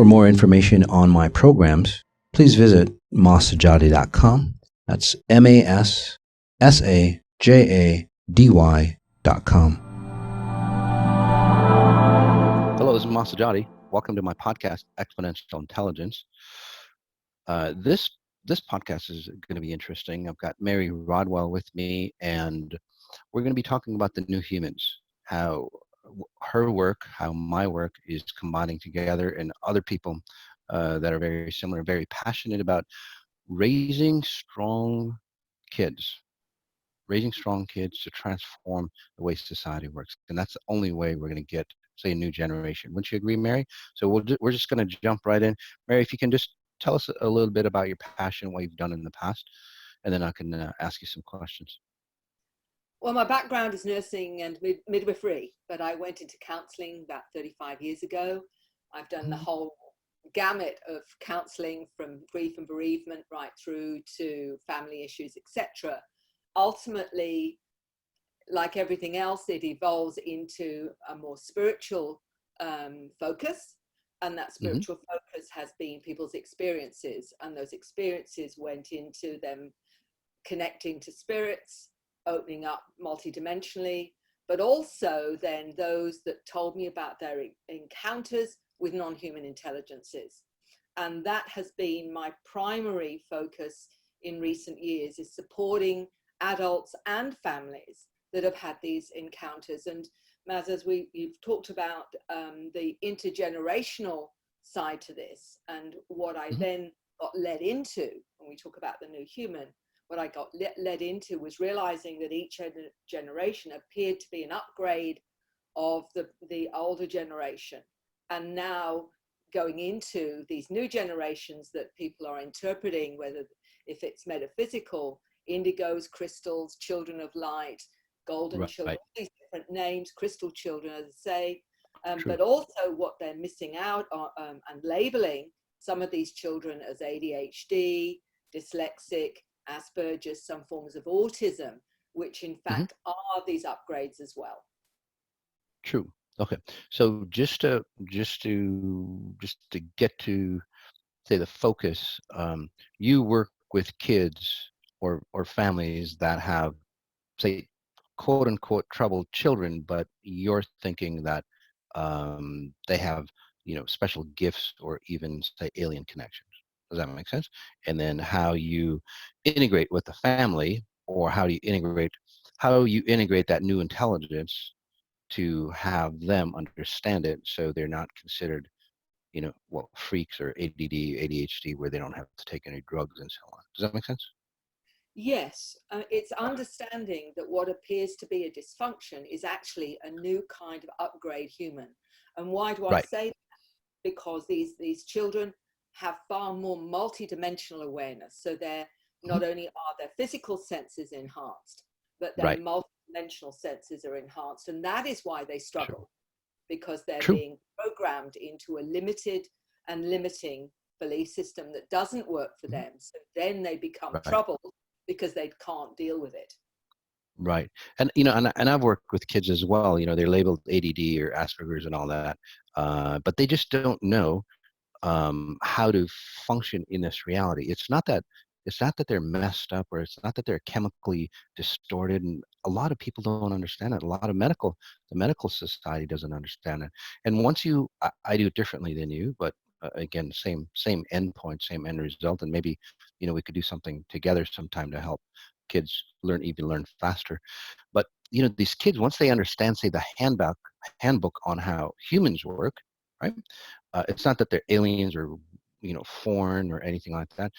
For more information on my programs, please visit masajadi.com. That's MASSAJADY.com. Hello, this is Masati. Welcome to my podcast, Exponential Intelligence. This podcast is going to be interesting. I've got Mary Rodwell with me, and we're going to be talking about the new humans, how her work, how my work is combining together, and other people that are very similar, very passionate about raising strong kids to transform the way society works. And that's the only way we're going to get, say, a new generation. Wouldn't you agree, Mary? So we're just going to jump right in. Mary, if you can just tell us a little bit about your passion, what you've done in the past, and then I can ask you some questions. Well, my background is nursing and midwifery, but I went into counseling about 35 years ago. I've done the whole gamut of counseling, from grief and bereavement right through to family issues, etc. Ultimately, like everything else, it evolves into a more spiritual focus, and that spiritual focus has been people's experiences, and those experiences went into them connecting to spirits, opening up multidimensionally, but also then those that told me about their encounters with non-human intelligences. And that has been my primary focus in recent years, is supporting adults and families that have had these encounters. And Maz, as you've talked about the intergenerational side to this, and what I then got led into when we talk about the new human, what I got led into was realizing that each generation appeared to be an upgrade of the older generation. And now going into these new generations that people are interpreting, whether if it's metaphysical, indigos, crystals, children of light, golden children, all these different names, crystal children, as I say, but also what they're missing out on, and labeling some of these children as ADHD, dyslexic, Asperger's, some forms of autism, which in fact are these upgrades as well. True. Okay. So just to get to, say, the focus, you work with kids or families that have, say, quote unquote troubled children, but you're thinking that they have, special gifts or even, say, alien connections. Does that make sense? And then how you integrate with the family, or how you integrate that new intelligence to have them understand it, so they're not considered, freaks or ADD, ADHD, where they don't have to take any drugs and so on. Does that make sense? Yes, it's understanding that what appears to be a dysfunction is actually a new kind of upgrade human. And why do I say that? Because these children have far more multidimensional awareness. So they're not only are their physical senses enhanced, but their multidimensional senses are enhanced. And that is why they struggle, because they're being programmed into a limited and limiting belief system that doesn't work for them. So then they become troubled because they can't deal with it. Right. And, and I've worked with kids as well, they're labeled ADD or Asperger's and all that, but they just don't know how to function in this reality. It's not that they're messed up, or it's not that they're chemically distorted. And a lot of people don't understand it. A lot of the medical society doesn't understand it. And once I do it differently than you, but again, same end point, same end result. And maybe, we could do something together sometime to help kids learn faster. But, these kids, once they understand, say, the handbook on how humans work, right? It's not that they're aliens or, foreign or anything like that.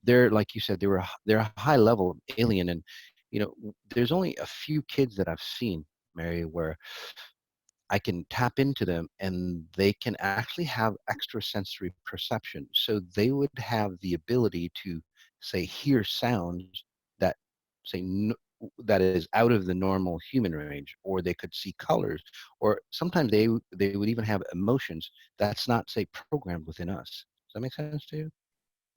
They're, like you said, they're a high level alien. And, there's only a few kids that I've seen, Mary, where I can tap into them and they can actually have extrasensory perception. So they would have the ability to, say, hear sounds that, say, that is out of the normal human range, or they could see colors, or sometimes they would even have emotions that's not, say, programmed within us. Does that make sense to you?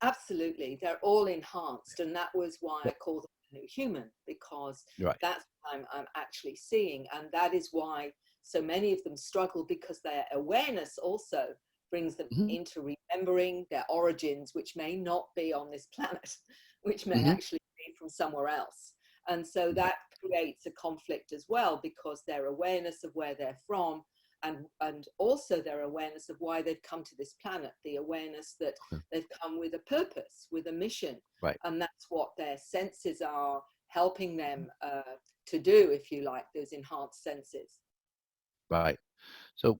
Absolutely. They're all enhanced. And that was why I call them a new human, because that's what I'm actually seeing. And that is why so many of them struggle, because their awareness also brings them Hmm. into remembering their origins, which may not be on this planet, which may Hmm. actually be from somewhere else. And so that creates a conflict as well, because their awareness of where they're from, and also their awareness of why they've come to this planet, the awareness that they've come with a purpose, with a mission. Right. And that's what their senses are helping them to do, if you like, those enhanced senses. Right. So,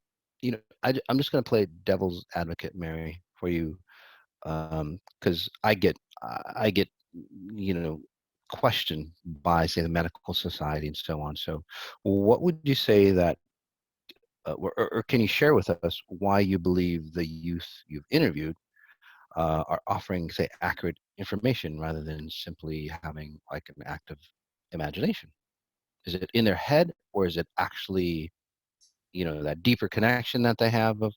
I'm just going to play devil's advocate, Mary, for you, because I get, you know, questioned by, say, the medical society and so on. So, what would you say that, or can you share with us why you believe the youth you've interviewed are offering, say, accurate information rather than simply having like an active imagination? Is it in their head, or is it actually, that deeper connection that they have of,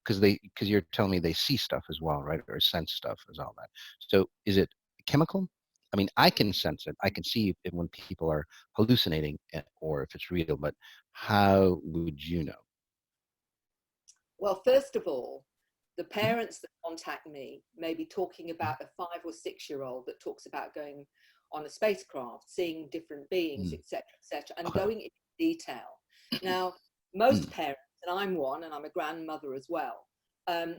because you're telling me they see stuff as well, right, or sense stuff as all that? So is it chemical? I mean, I can sense it. I can see it when people are hallucinating, or if it's real, but how would you know? Well, first of all, the Mhm, parents that contact me may be talking mhm, about a 5 or 6 year old that talks about going on a spacecraft, seeing different beings, mm, etc., etc., and okay. going into detail. Now, Mm, most parents, and I'm one, and I'm a grandmother as well,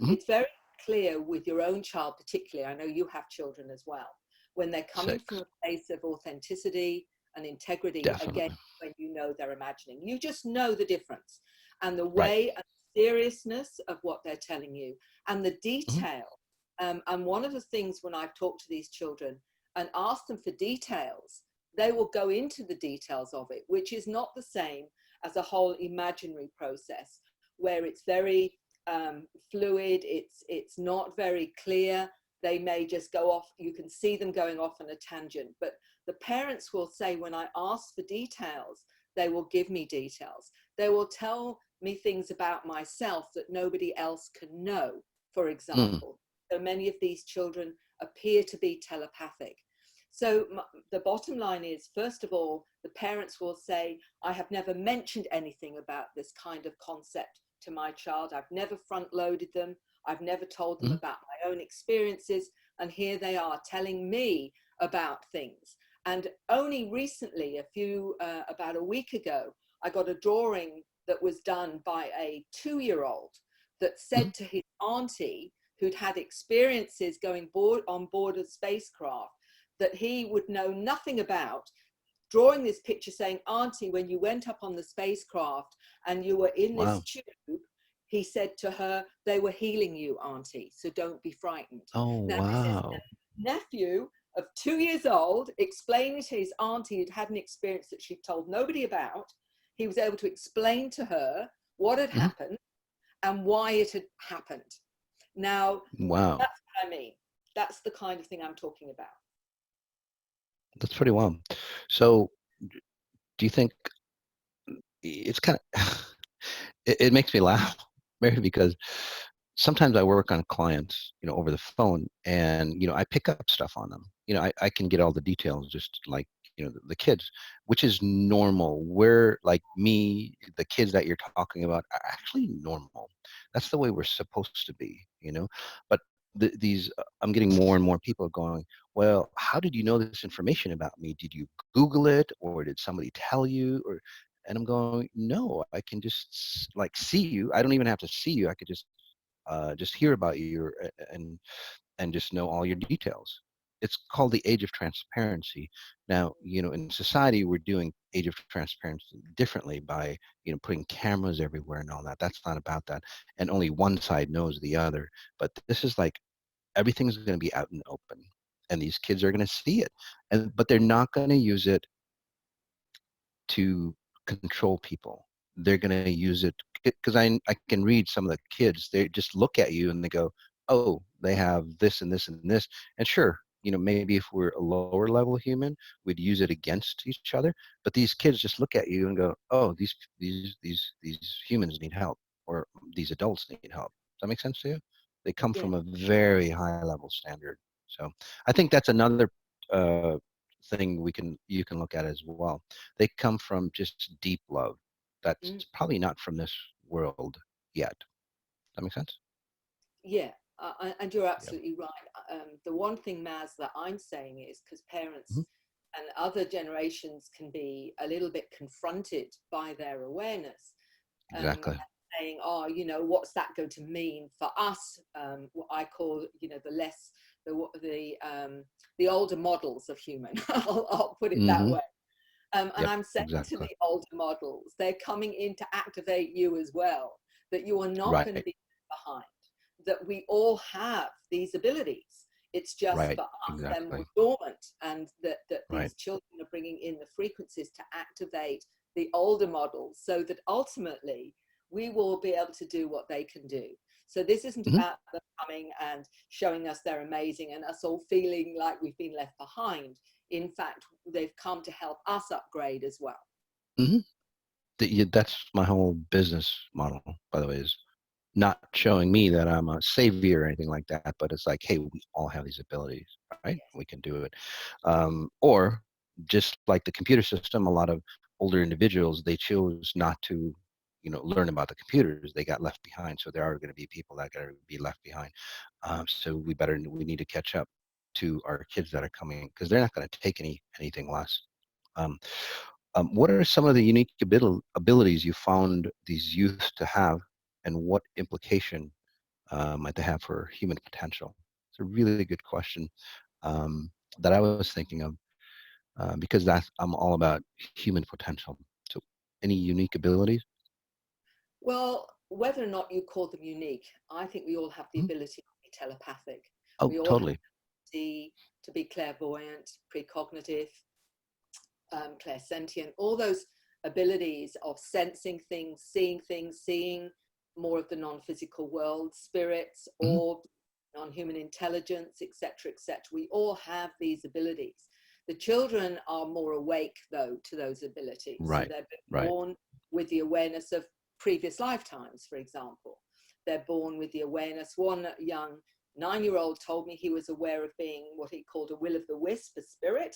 mhm, it's very clear with your own child, particularly. I know you have children as well. When they're coming from 6, a place of authenticity and integrity, again, definitely. when you know they're imagining, you just know the difference, and the Right. way and seriousness of what they're telling you, and the Mhm, detail. And one of the things when I've talked to these children and asked them for details, they will go into the details of it, which is not the same as a whole imaginary process where it's very fluid. It's not very clear. They may just go off. You can see them going off on a tangent. But the parents will say, when I ask for details, they will give me details. They will tell me things about myself that nobody else can know, for mm, example. So many of these children appear to be telepathic. So the bottom line is, first of all, the parents will say, I have never mentioned anything about this kind of concept to my child. I've never front loaded them. I've never told them mhm, about my own experiences. And here they are telling me about things. And only recently, about a week ago, I got a drawing that was done by a 2-year-old that mhm. said to his auntie, who'd had experiences going on board a spacecraft that he would know nothing about, drawing this picture saying, Auntie, when you went up on the spacecraft and you were in this Wow. tube, he said to her, they were healing you, Auntie, so don't be frightened. Oh, Now, this is wow. a nephew of 2 years old explaining to his auntie who'd had an experience that she'd told nobody about. He was able to explain to her what had Mhm. happened and why it had happened. Now, Wow. that's what I mean. That's the kind of thing I'm talking about. That's pretty wild. So, do you think it's kind of it makes me laugh, Mary, because sometimes I work on clients, over the phone, and I pick up stuff on them. I can get all the details, just like the kids, which is normal. We're like me, the kids that you're talking about are actually normal. That's the way we're supposed to be. But I'm getting more and more people going, well, how did you know this information about me? Did you Google it, or did somebody tell you? Or And I'm going, no, I can just like see you. I don't even have to see you. I could just hear about you, and just know all your details. It's called the age of transparency. Now, in society, we're doing age of transparency differently by, putting cameras everywhere and all that. That's not about that. And only one side knows the other. But this is like everything's going to be out in the open, and these kids are going to see it, but they're not going to use it to control people. They're going to use it because I can read some of the kids. They just look at you and they go, "Oh, they have this and this and this." And sure, maybe if we're a lower level human, we'd use it against each other. But these kids just look at you and go, "Oh, these humans need help, or these adults need help." Does that make sense to you? They come Yeah. from a very high level standard. So I think that's another uh, thing you can look at as well. They come from just deep love. That's Mm. probably not from this world yet. That make sense? Yeah, and you're Yep. absolutely right. The one thing, Maz, that I'm saying is because parents Hmm. and other generations can be a little bit confronted by their awareness, Exactly. saying, "Oh, what's that going to mean for us?" What I call, the less the older models of human. I'll put it that Hmm. way. And Yep. I'm saying to Exactly. the older models, they're coming in to activate you as well, that you are not going to Right. be behind, that we all have these abilities. It's just Right. for us, they're more Exactly. dormant, and that Right. these children are bringing in the frequencies to activate the older models so that ultimately we will be able to do what they can do. So this isn't Hmm. about them coming and showing us they're amazing and us all feeling like we've been left behind. In fact, they've come to help us upgrade as well. Hmm. That's my whole business model, by the way, is not showing me that I'm a savior or anything like that, but it's like, hey, we all have these abilities, right? Yes. We can do it. Or just like the computer system, a lot of older individuals, they chose not to, learn about the computers. They got left behind. So there are going to be people that are going to be left behind. So we need to catch up to our kids that are coming because they're not going to take anything less. Um, what are some of the unique abilities you found these youths to have, and what implication might they have for human potential? It's a really good question that I was thinking of because I'm all about human potential. So, any unique abilities? Well, whether or not you call them unique, I think we all have the Mhm. ability to be telepathic. Oh, We all have totally. the ability to be clairvoyant, precognitive, clairsentient, all those abilities of sensing things, seeing more of the non-physical world, spirits, Hmm. or non-human intelligence, etc., etc. We all have these abilities. The children are more awake, though, to those abilities. So Right. they're Right. born with the awareness of previous lifetimes, for example. They're born with the awareness. One young 9-year-old told me he was aware of being what he called a will of the wisp, a spirit,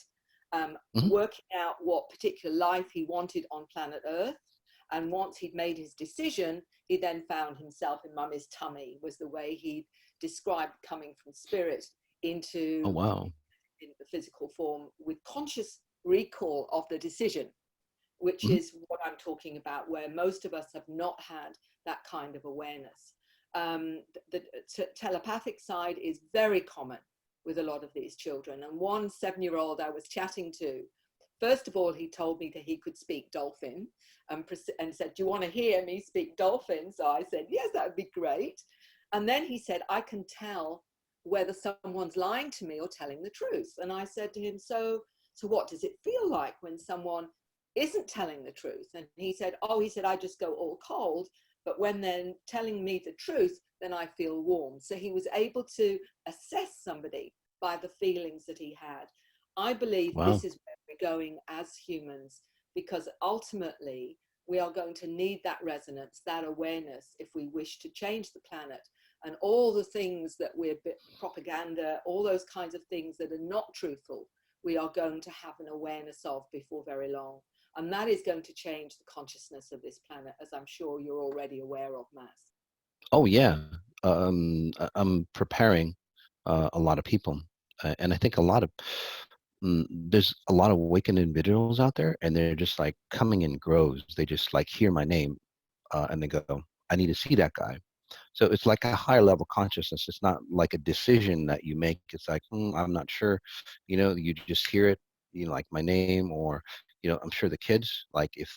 Hmm. working out what particular life he wanted on planet Earth. And once he'd made his decision, he then found himself in mummy's tummy, was the way he described coming from spirit Oh, into wow. in the physical form with conscious recall of the decision, which Hmm. is what I'm talking about, where most of us have not had that kind of awareness. The telepathic side is very common with a lot of these children. And one 7-year-old I was chatting to, first of all, he told me that he could speak dolphin and said, "Do you want to hear me speak dolphin?" So I said, "Yes, that would be great." And then he said, "I can tell whether someone's lying to me or telling the truth." And I said to him, so what does it feel like when someone isn't telling the truth? And he said, "Oh, he said, I just go all cold. But when they're telling me the truth, then I feel warm." So he was able to assess somebody by the feelings that he had. I believe Wow. this is where we're going as humans, because ultimately we are going to need that resonance, that awareness, if we wish to change the planet. And all the things that we're propaganda, all those kinds of things that are not truthful, we are going to have an awareness of before very long. And that is going to change the consciousness of this planet, as I'm sure you're already aware of, Mass. Oh, yeah. I'm preparing a lot of people, and I think there's a lot of awakened individuals out there, and they're just like coming in groves. They just like hear my name, and they go, "I need to see that guy." So it's like a higher level consciousness. It's not like a decision that you make. It's like, I'm not sure. You just hear it, like my name, or I'm sure the kids, like if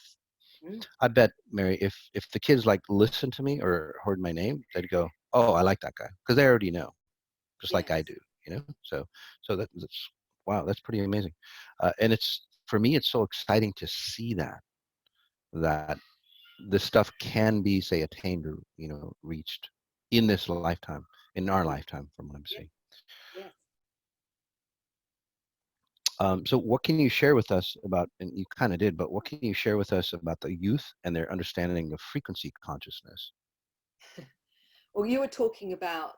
Mm, I bet, Mary, if the kids like listened to me or heard my name, they'd go, "Oh, I like that guy," because they already know, just like I yes. do. So that's wow, that's pretty amazing. And it's for me, it's so exciting to see that this stuff can be, say, attained or reached in this lifetime, in our Mm, lifetime, from what I'm yes. seeing. Yes. So what can you share with us about, and you kind of did, but what can you share with us about the youth and their understanding of frequency consciousness? Well, you were talking about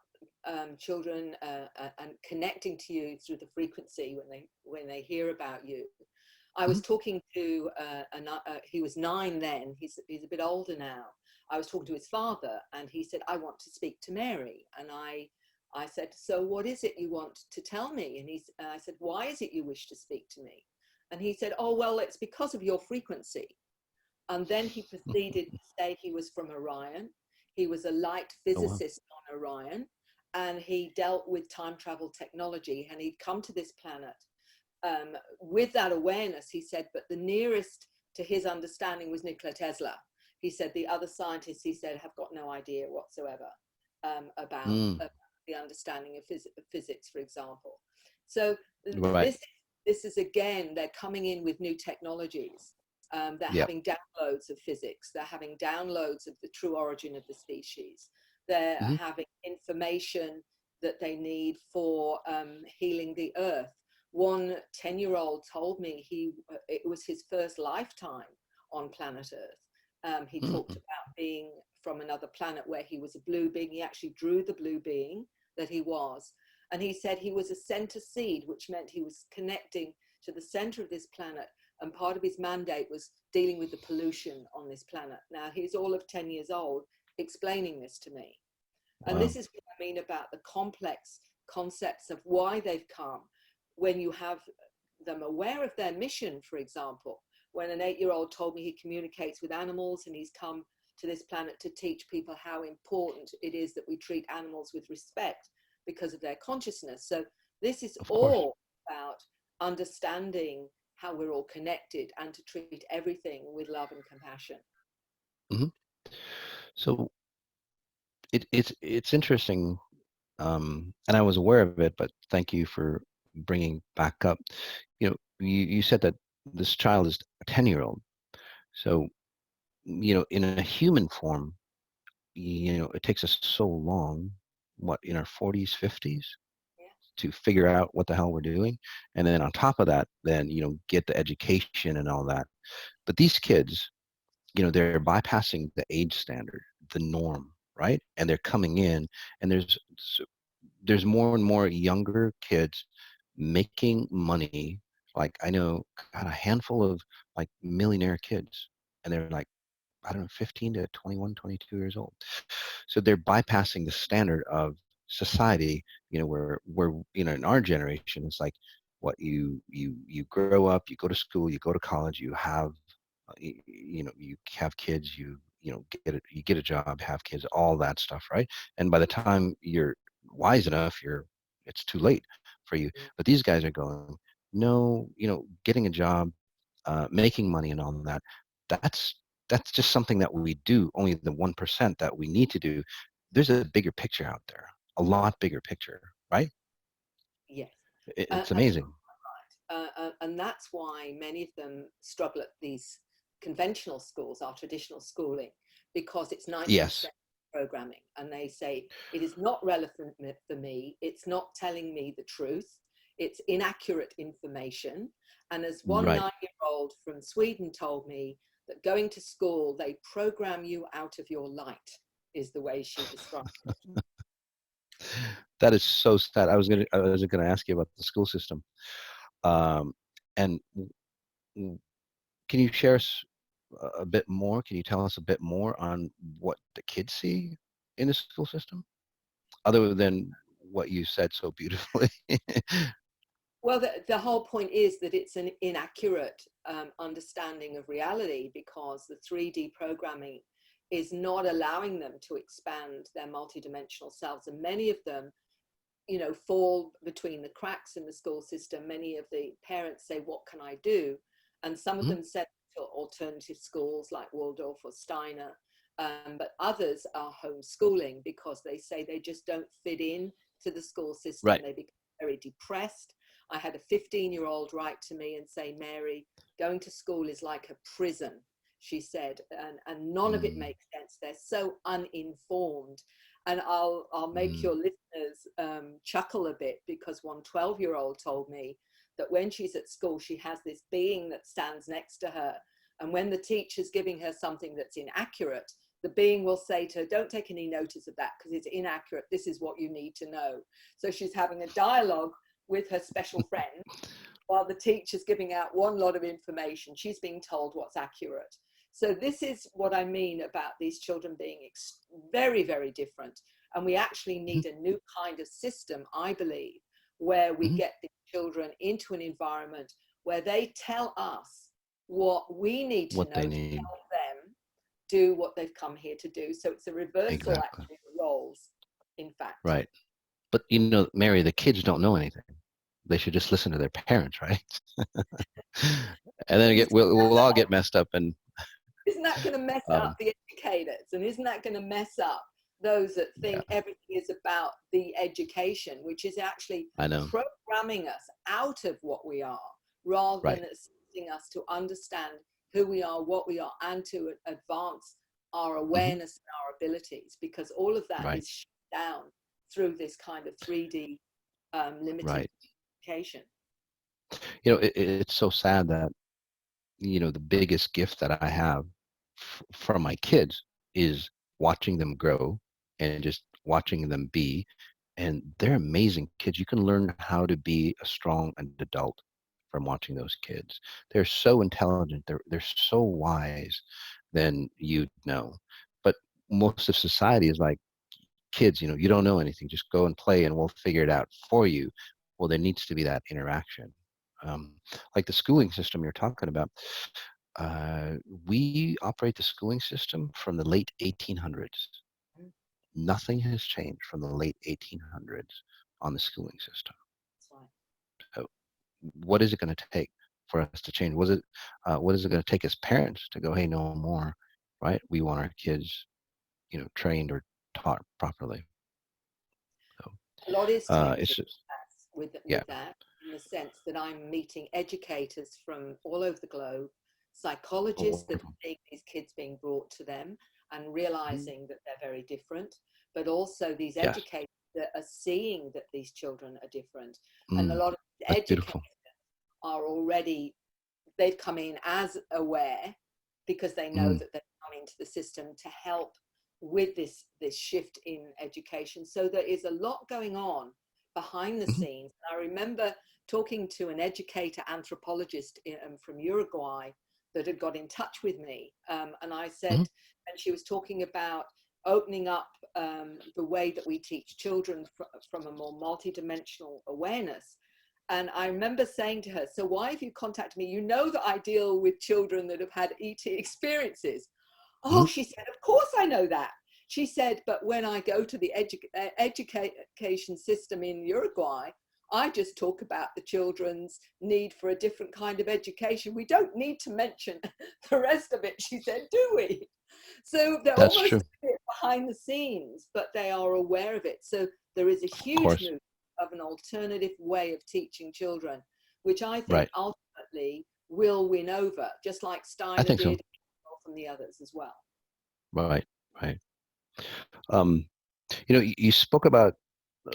children and connecting to you through the frequency when they hear about you. I Mhm. was talking to he was 9 then. He's a bit older now. I was talking to his father, and he said, I want to speak to Mary. And I said, so what is it you want to tell me? And I said, why is it you wish to speak to me? And he said, oh, well, it's because of your frequency. And then he proceeded to say he was from Orion. He was a light Oh, wow. physicist on Orion, and he dealt with time travel technology, and he'd come to this planet with that awareness, he said, but the nearest to his understanding was Nikola Tesla. He said the other scientists, he said, have got no idea whatsoever about the understanding of physics, for example. So Right. this is, again, they're coming in with new technologies. They're Yeah. having downloads of physics. They're having downloads of the true origin of the species. They're having information that they need for healing the earth. One 10-year-old told me it was his first lifetime on planet Earth. He talked about being from another planet where he was a blue being. He actually drew the blue being that he was. And he said he was a center seed, which meant he was connecting to the center of this planet. And part of his mandate was dealing with the pollution on this planet. Now, he's all of 10 years old explaining this to me. And Wow. this is what I mean about the complex concepts of why they've come. When you have them aware of their mission, for example, when an 8-year-old told me he communicates with animals and he's come to this planet to teach people how important it is that we treat animals with respect because of their consciousness. So this is Of course. all about understanding how we're all connected and to treat everything with love and compassion. So it's interesting, and I was aware of it, but thank you for bringing back up. You said that this child is a 10-year-old. So, in a human form, it takes us so long, what, in our 40s, 50s, Yeah. to figure out what the hell we're doing. And then on top of that, then, get the education and all that. But these kids, they're bypassing the age standard, the norm, right? And they're coming in, and there's more and more younger kids making money. Like, I know, God, a handful of like millionaire kids, and they're like, I don't know, 15 to 21, 22 years old. So they're bypassing the standard of society, where in our generation, it's like, what, you grow up, you go to school, you go to college, you have you have kids, you get a job, have kids, all that stuff, right? And by the time you're wise enough, it's too late for you. But these guys are going, no, getting a job, making money and all that, that's that's just something that we do, only the 1% that we need to do. There's a bigger picture out there, a lot bigger picture, right? Yes. It's And amazing. and that's why many of them struggle at these conventional schools, our traditional schooling, because it's 19th Yes. century programming, and they say it is not relevant for me, it's not telling me the truth, it's inaccurate information. And as one Right. 9-year-old from Sweden told me, that going to school, they program you out of your light, is the way she described it. That is so sad. I was gonna ask you about the school system. Um, and can you share us a bit more? Can you tell us a bit more on what the kids see in the school system, other than what you said so beautifully? Well, the whole point is that it's an inaccurate understanding of reality, because the 3D programming is not allowing them to expand their multidimensional selves. And many of them, fall between the cracks in the school system. Many of the parents say, what can I do? And some of Mhm. them send to alternative schools like Waldorf or Steiner. But others are homeschooling because they say they just don't fit in to the school system. Right. They become very depressed. I had a 15-year-old write to me and say, Mary, going to school is like a prison, she said, and none of it Mm, makes sense. They're so uninformed. And I'll make mm, your listeners chuckle a bit, because one 12-year-old told me that when she's at school, she has this being that stands next to her. And when the teacher's giving her something that's inaccurate, the being will say to her, don't take any notice of that because it's inaccurate. This is what you need to know. So she's having a dialogue with her special friend while the teacher's giving out one lot of information. She's being told what's accurate. So this is what I mean about these children being very, very different. And we actually need a new kind of system, I believe, where we get the children into an environment where they tell us what we need to What know they to need. help them do what they've come here to do. So it's a reversal, Exactly. actually, of roles, in fact. Right. But Mary, the kids don't know anything. They should just listen to their parents, right? And then we'll all get messed up. And Isn't that going to mess up um, the educators? And isn't that going to mess up those that yeah, think everything is about the education, which is actually I know. programming us out of what we are, rather Right. than assisting us to understand who we are, what we are, and to advance our awareness and our abilities, because all of that Right. is shut down through this kind of 3D limited Right. education. It's so sad that the biggest gift that I have from my kids is watching them grow and just watching them be. And they're amazing kids. You can learn how to be a strong adult from watching those kids. They're so intelligent. They're so wise than you know. But most of society is like, kids, you don't know anything. Just go and play, and we'll figure it out for you. Well, there needs to be that interaction. Like the schooling system you're talking about. Uh, we operate the schooling system from the late 1800s. Nothing has changed from the late 1800s on the schooling system. That's right. So what is it going to take for us to change? What is it going to take as parents to go, hey, no more, right? We want our kids, trained or taught properly. So A lot is changing it's just, yeah. with that, in the sense that I'm meeting educators from all over the globe, Oh, psychologists that are wonderful. seeing these kids being brought to them and Mhm. realizing that they're very different, but also these Yes. educators that are seeing that these children are different. And a Mm, lot of that's educators beautiful. are already, they've come in as aware because they know Mm, that they've come into the system to help with this shift in education. So there is a lot going on behind the mhm, scenes. I remember talking to an educator anthropologist from Uruguay that had got in touch with me, and I said, mhm. and she was talking about opening up the way that we teach children from a more multidimensional awareness. And I remember saying to her, so why have you contacted me? You know that I deal with children that have had ET experiences. Oh, Mhm. she said, of course I know that. She said, but when I go to the education system in Uruguay, I just talk about the children's need for a different kind of education. We don't need to mention the rest of it, she said, do we? So they're That's almost true. a bit behind the scenes, but they are aware of it. So there is a Of huge course. movement of an alternative way of teaching children, which I think Right. ultimately will win over, just like I Steiner think so. did from the others as well. Right. Right. Um, you spoke about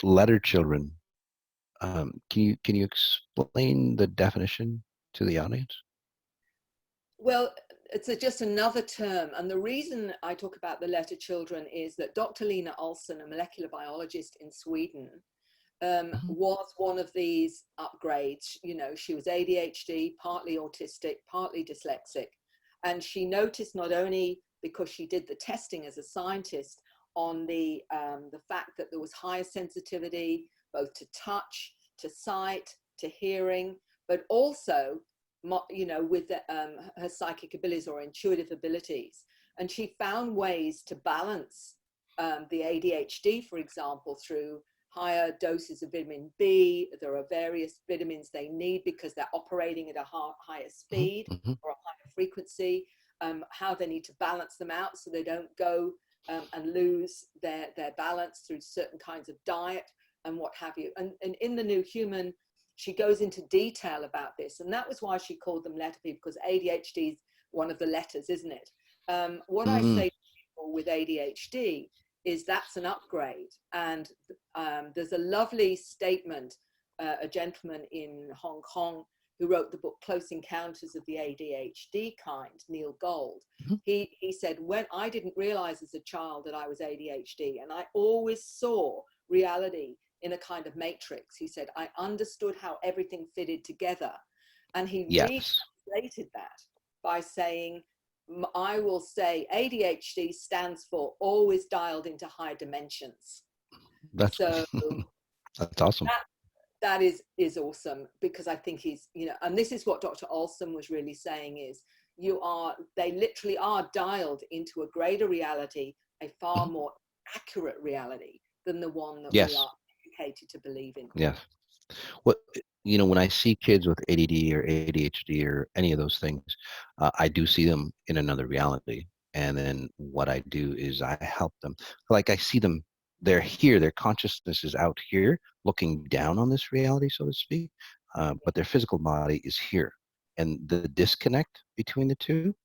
letter children. Can you explain the definition to the audience? Well, it's just another term. And the reason I talk about the letter children is that Dr. Lena Olsson, a molecular biologist in Sweden, Mhm, was one of these upgrades. She was ADHD, partly autistic, partly dyslexic. And she noticed, not only because she did the testing as a scientist on the fact that there was higher sensitivity, both to touch, to sight, to hearing, but also, with her psychic abilities or intuitive abilities. And she found ways to balance the ADHD, for example, through higher doses of vitamin B. There are various vitamins they need because they're operating at a higher mhm, speed mhm. or a higher frequency, how they need to balance them out so they don't go and lose their balance through certain kinds of diet and what have you. And in the New Human, she goes into detail about this. And that was why she called them letter people, because ADHD is one of the letters, isn't it? What I Mm, say to people with ADHD is that's an upgrade. And there's a lovely statement, a gentleman in Hong Kong who wrote the book Close Encounters of the ADHD Kind, Neil Gold. mhm. He said, when I didn't realize as a child that I was ADHD, and I always saw reality in a kind of matrix. He said, I understood how everything fitted together. And he Yes. retranslated that by saying, I will say ADHD stands for always dialed into high dimensions. That's So that's awesome. that that is awesome, because I think he's, and this is what Dr. Olson was really saying is they literally are dialed into a greater reality, a far Mhm. more accurate reality than the one that we Yes, are educated to believe in. yes. What when I see kids with ADD or ADHD or any of those things, I do see them in another reality. And then what I do is I help them. Like I see them, they're here. Their consciousness is out here, looking down on this reality, so to speak. But their physical body is here, and the disconnect between the two,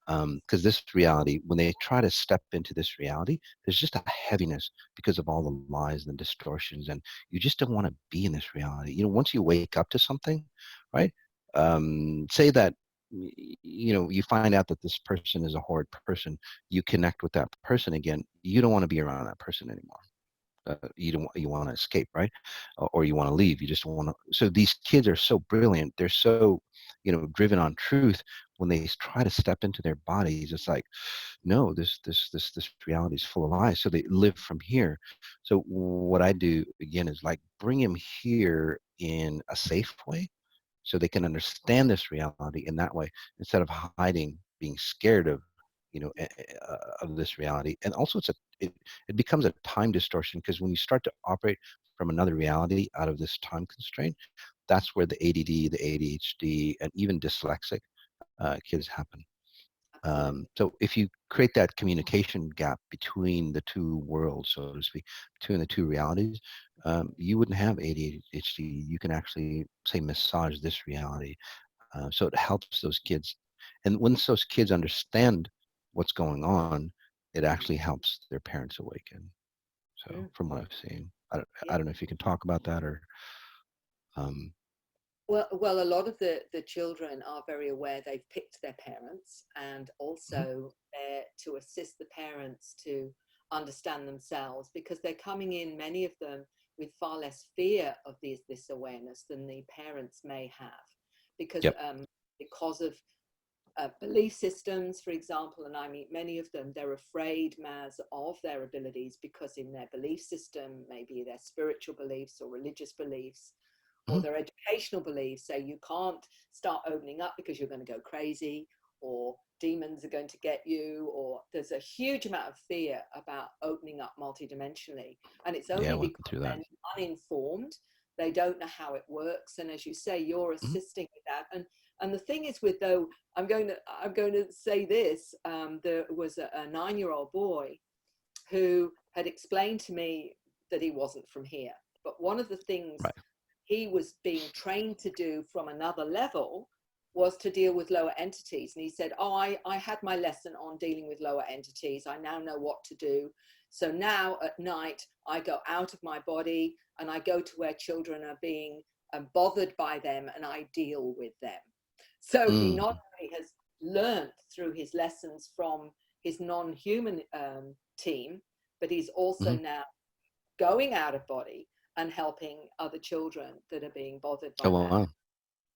because this reality, when they try to step into this reality, there's just a heaviness because of all the lies and distortions, and you just don't want to be in this reality. Once you wake up to something, right? Say that you find out that this person is a horrid person, you connect with that person again, you don't want to be around that person anymore. You don't you want to escape, right? Or you want to leave. You just want to. So these kids are so brilliant. They're so driven on truth. When they try to step into their bodies, it's like, no, this reality is full of lies. So they live from here. So what I do again is like bring them here in a safe way, so they can understand this reality in that way, instead of hiding, being scared of of this reality. And also it becomes a time distortion, because when you start to operate from another reality out of this time constraint, that's where the ADD, the ADHD, and even dyslexic kids happen. Absolutely. So if you create that communication gap between the two worlds, so to speak, between the two realities, you wouldn't have ADHD. You can actually say massage this reality, so it helps those kids. And once those kids understand what's going on, it actually helps their parents awaken. So Mm, from what I've seen, I yeah. don't know if you can talk about that or, um, Well, a lot of the children are very aware they've picked their parents, and mhm, also there to assist the parents to understand themselves, because they're coming in, many of them, with far less fear of this awareness than the parents may have, because yep, because of belief systems, for example, and I meet many of them, they're afraid, Maz, of their abilities, because in their belief system, maybe their spiritual beliefs or religious beliefs or mhm, their educational beliefs say you can't start opening up because you're going to go crazy, or demons are going to get you, or there's a huge amount of fear about opening up multidimensionally. And it's yeah, I only went because through that. they're uninformed, they don't know how it works. And as you say, you're Mhm, assisting with that. And the thing is with, though, I'm going to say this, there was a 9-year-old boy who had explained to me that he wasn't from here, but one of the things right. he was being trained to do from another level was to deal with lower entities. And he said, oh, I had my lesson on dealing with lower entities. I now know what to do. So now at night, I go out of my body and I go to where children are being bothered by them, and I deal with them. So he Mm, not only has learned through his lessons from his non-human team, but he's also mhm. now going out of body and helping other children that are being bothered Oh, by that. wow.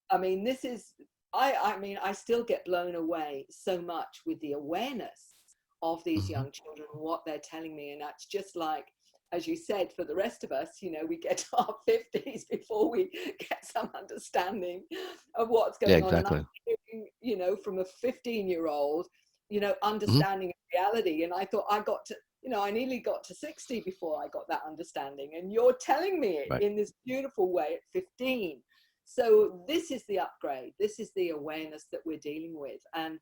I mean, this is, I mean, I still get blown away so much with the awareness of these Mhm. young children, what they're telling me. And that's just like, as you said, for the rest of us, we get to our 50s before we get some understanding of what's Yeah, going on. And I'm exactly. hearing, from a 15-year-old, Mhm. understanding reality. And I thought I nearly got to 60 before I got that understanding. And you're telling me it Right, in this beautiful way at 15. So this is the upgrade. This is the awareness that we're dealing with. And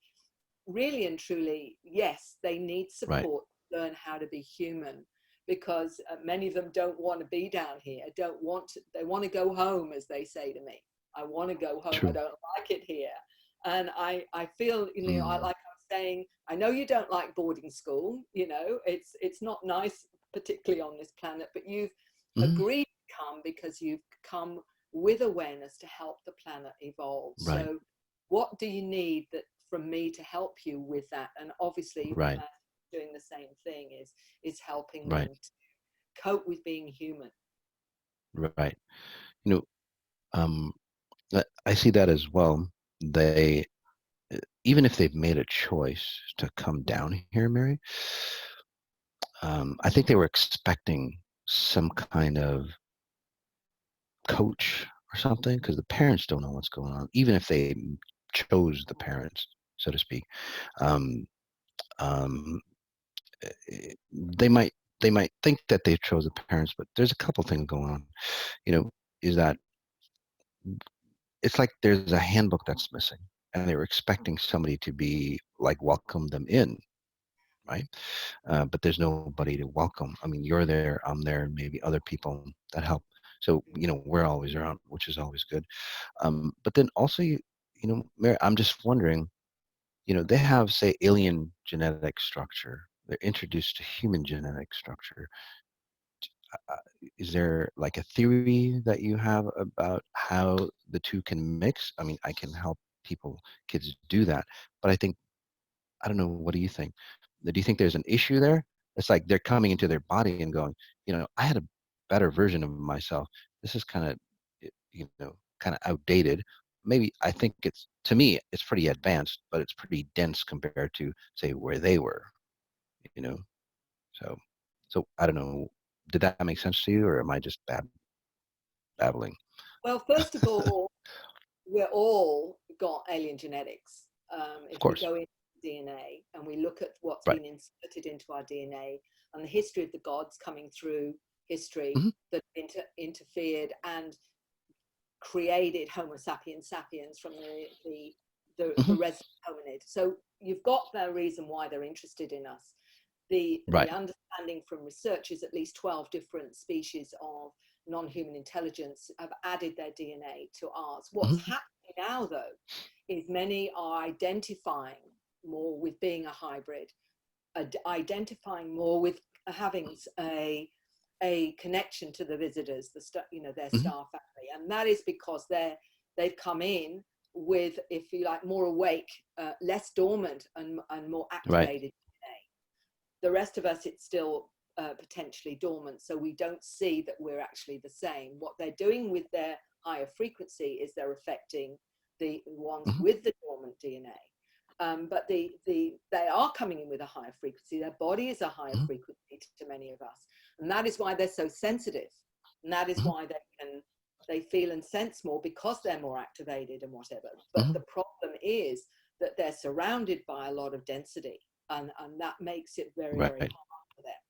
really and truly, yes, they need right. support to learn how to be human, because many of them don't want to be down here, don't want to, they want to go home, as they say to me. I want to go home. I True. don't like it here. And I feel, I, Mm, like I was saying, I know you don't like boarding school, it's not nice, particularly on this planet, but you've mhm. agreed to come because you've come with awareness to help the planet evolve. Right, So what do you need that from me to help you with that? And obviously right, Matt doing the same thing is helping right, them to cope with being human. right. You know, um, I see that as well. They even if they've made a choice to come down here, Mary, I think they were expecting some kind of coach or something, because the parents don't know what's going on, even if they chose the parents, so to speak. Um, um, they might they might think that they chose the parents, but there's a couple things going on. You know, is that it's like there's a handbook that's missing, and they were expecting somebody to be like welcome them in, right? But there's nobody to welcome. I mean, you're there, I'm there, and maybe other people that help. So we're always around, which is always good. But then also, Mary, I'm just wondering, they have, say, alien genetic structure. They're introduced to human genetic structure. Uh, is there like a theory that you have about how the two can mix? I mean, I can help kids do that, but I don't know. What do you think? Do you think there's an issue there? It's like they're coming into their body and going, I had a better version of myself. This is kind of, kind of outdated. Maybe I think to me, it's pretty advanced, but it's pretty dense compared to, say, where they were, you know? So, I don't know. Did that make sense to you, or am I just babbling? Well, first of all, we're all got alien genetics. Of If we course. go into DNA and we look at what's Right. been inserted into our DNA and the history of the gods coming through history Hmm. that interfered and created Homo sapiens sapiens from the Hmm. resident hominid. So you've got the reason why they're interested in us. The Right. understanding from research is at least 12 different species of non-human intelligence have added their DNA to ours. What's Hmm. happening now, though, is many are identifying more with being a hybrid, identifying more with having a connection to the visitors, their Hmm. star family, and that is because they've come in with, if you like, more awake, less dormant, and more Right. activated DNA. The rest of us, it's still potentially dormant, so we don't see that we're actually the same. What they're doing with their higher frequency is they're affecting the ones Hmm. with the dormant DNA. But they are coming in with a higher frequency. Their body is a higher Hmm. frequency to many of us, and that is why they're so sensitive, and that is Hmm. why they feel and sense more, because they're more activated and whatever. But Hmm. the problem is that they're surrounded by a lot of density, and that makes it very, very Right. hard for them.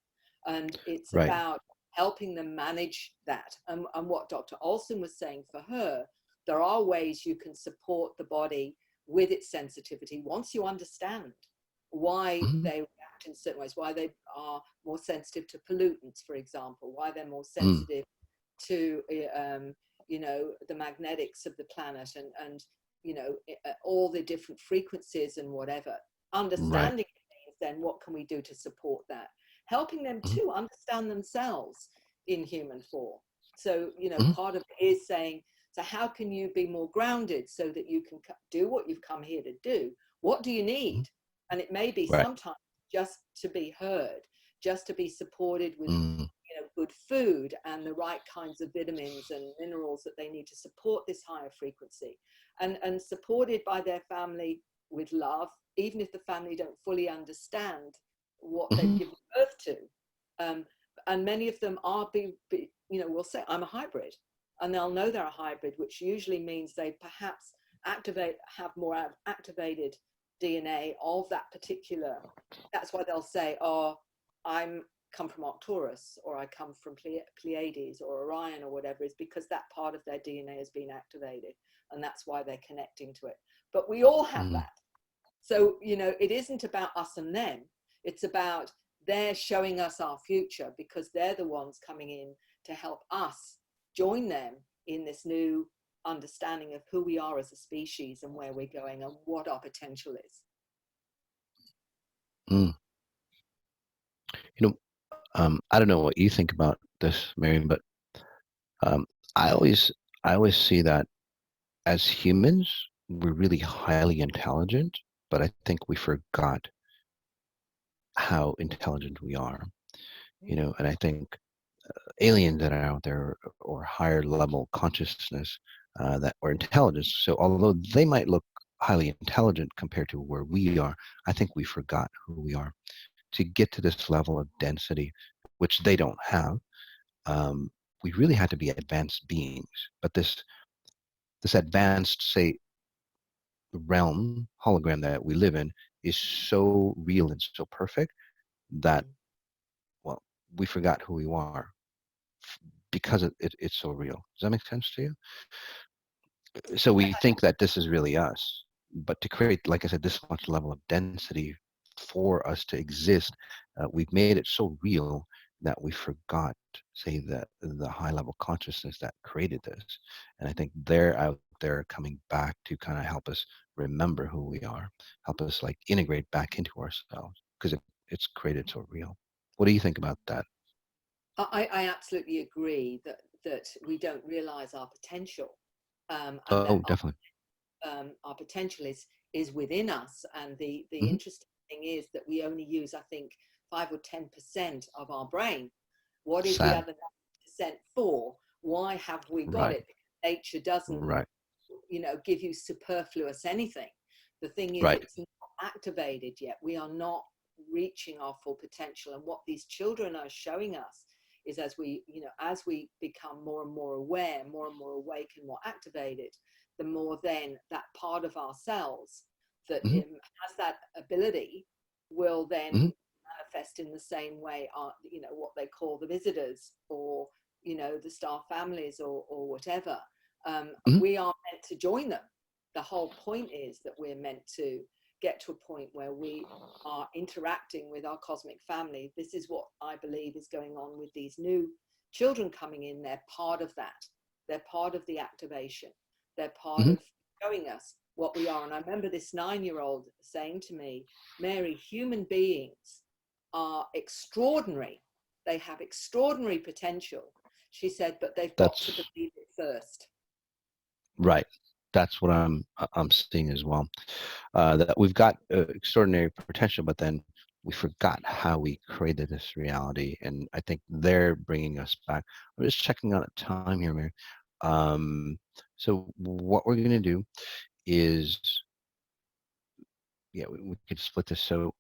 And it's Right. about helping them manage that. And what Dr. Olson was saying for her, there are ways you can support the body with its sensitivity once you understand why Hmm. they react in certain ways, why they are more sensitive to pollutants, for example, why they're more Mm. sensitive to the magnetics of the planet, and all the different frequencies and whatever. Right. Understanding it means then what can we do to support that, helping them Hmm. to understand themselves in human form. So Hmm. part of it is saying, so how can you be more grounded so that you can do what you've come here to do? What do you Hmm. need? And it may be Right. sometimes just to be heard, just to be supported with Mm. good food and the right kinds of vitamins and minerals that they need to support this higher frequency, and supported by their family with love, even if the family don't fully understand what they've Hmm. given birth to. And many of them will say, I'm a hybrid, and they'll know they're a hybrid, which usually means they perhaps have more activated DNA of that particular. That's why they'll say, oh, I'm come from Arcturus, or I come from Pleiades or Orion or whatever, is because that part of their DNA has been activated, and that's why they're connecting to it. But we all have Hmm. that. So, it isn't about us and them. It's about they're showing us our future, because they're the ones coming in to help us join them in this new understanding of who we are as a species and where we're going and what our potential is. Mm. I don't know what you think about this, Mary, but um, I always, I always see that as humans, we're really highly intelligent, but I think we forgot how intelligent we are. And I think aliens that are out there, or higher level consciousness, that or intelligence. So although they might look highly intelligent compared to where we are. I think we forgot who we are. To get to this level of density, which they don't have, we really had to be advanced beings. But this advanced, say, realm hologram that we live in is so real and so perfect that, Mm. well, we forgot who we are because it's so real. Does that make sense to you? So we think that this is really us, but to create, like I said, this much level of density for us to exist, we've made it so real that we forgot, say, that the high level consciousness that created this. And I think they're out there coming back to kind of help us remember who we are, help us like integrate back into ourselves because it's created so real. What do you think about that? I absolutely agree that we don't realize our potential, and that Oh, definitely. our potential is within us. And the Hmm. interesting thing is that we only use, I think, 5 or 10% of our brain. What is the Sad. other 90% for? Why have we got Right. it? Nature doesn't, Right. give you superfluous anything. The thing is, Right. it's not activated yet. We are not reaching our full potential. And what these children are showing us is, as we become more and more aware, more and more awake and more activated, the more then that part of ourselves that Hmm. has that ability will then Hmm. manifest in the same way, what they call the visitors, or the star families, or whatever. Hmm. We are meant to join them. The whole point is that we're meant to get to a point where we are interacting with our cosmic family. This is what I believe is going on with these new children coming in. They're part of that. They're part of the activation. They're part Hmm. of showing us what we are. And I remember this 9-year-old saying to me, Mary, human beings are extraordinary. They have extraordinary potential. She said, but they've got to That's believe it first. right. That's what I'm seeing as well. That we've got extraordinary potential, but then we forgot how we created this reality, and I think they're bringing us back. I'm just checking on a time here, Mary. So what we're going to do is, yeah, we could split this. So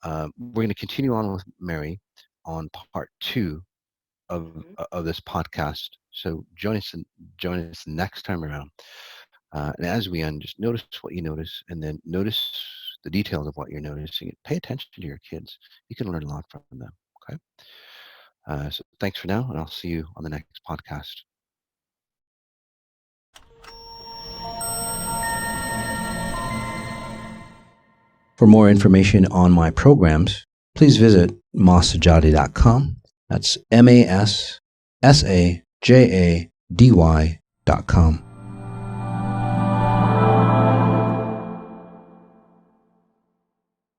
we're going to continue on with Mary on part two Mm-hmm. of this podcast. So join us next time around. And as we end, just notice what you notice, and then notice the details of what you're noticing. Pay attention to your kids. You can learn a lot from them. Okay. So thanks for now, and I'll see you on the next podcast. For more information on my programs, please visit masajadi.com. That's MASSAJADY.com.